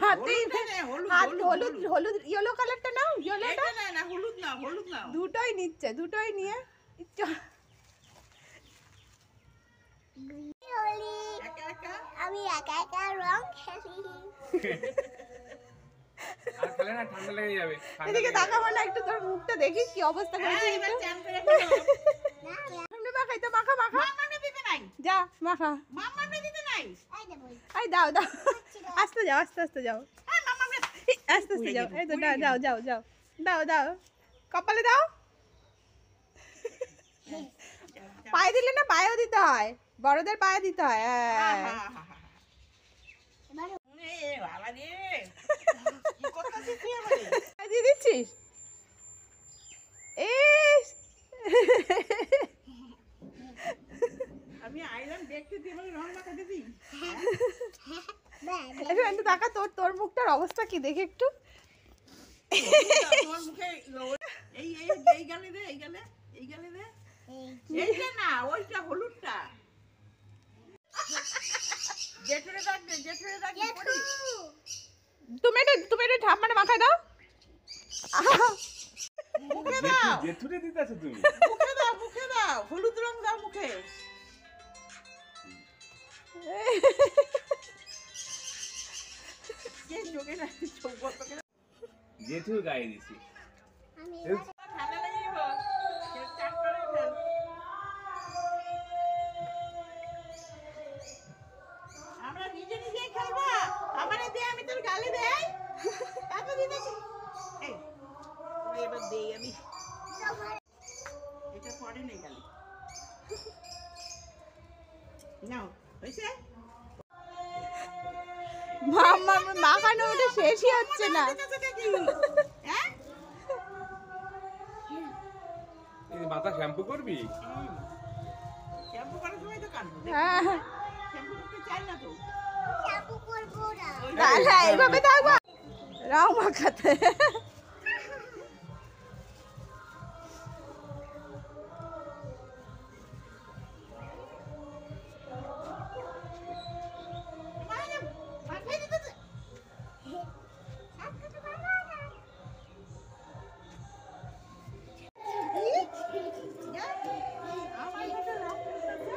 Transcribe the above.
হাতেই হাত হলুদ হলুদ ইয়েলো কালারটা নাও, ইয়েলোটা না হলুদ না, হলুদ না, দুটোই নিচ্ছে, দুটোই নিয়ে আমি একা একা রং খেলি। আর খেলে না, ঠান্ডা লেগে যাবে। এদিকে তাকাবো না, একটু তোর মুখটা দেখি কি অবস্থা করেছে। এবার চান করে খেলো। সামনে মাখাই তো, মাখা মাখা মামাকে দিতে নাই, যা মাখা। মামাকে দিতে নাই। এই দেবো। এই দাও দাও, আস্তে যাও আস্তে আস্তে যাও, এই মামাকে আস্তে আস্তে যাও। এই তো দাও দাও যাও যাও, দাও দাও কপালে দাও। পায়ে দিলে না, পায়েও দিতে হয়, বড়দের পায়ে দিতে হয়। এ বাবা রে, কি করতেছিস তুই আমারে? দিয়ে দিচ্ছিস? আমি আইলাম দেখতে, তুই আমাকে রং মাখাতে দিই। একটু দেখা, তোর তোর মুখটার অবস্থা কি দেখে একটু। তোমার মুখে এই এই এই গালে দে, এই গালে, এই গালে দে। এইটা না, ওইটা হলুদটা। জেঠুরে ডাক দে, জেঠুরে ডাক দে, পড়ি। তুমি একটু ঠাপ মানে মাখায় দাও। মুখে দাও, জেঠুরে দিতেছো তুমি? মুখে দাও, মুখে দাও, হলুদ রং দাও মুখে। কে চোখে না, চোখ বন্ধ করে। জেঠুর গায়ে দিছি। আমি ঠান্ডা লেগে যাবো, চাপ করে ফেল। আমরা নিজে নিজে খেলবো, আমারে দে, আমি তোর গালে দেই, তারপর দিতেছি। এই তোরে এবার দেই আমি, এটা পড়ে নেই গালে। নাও, হয়েছে? মাম্মা মাখানো ওটা শেষই হচ্ছে না। হ্যাঁ, এই মাথা শ্যাম্পু করবি? শ্যাম্পু করার সময় তো কাটবো, হ্যাঁ শ্যাম্পু করতে চাই না তো। চাপু করবো না। তাহলে এইভাবে থাকবো রাও মাখাতে। মাথায় দিতেছে। আমার কাছে রং করতেছে।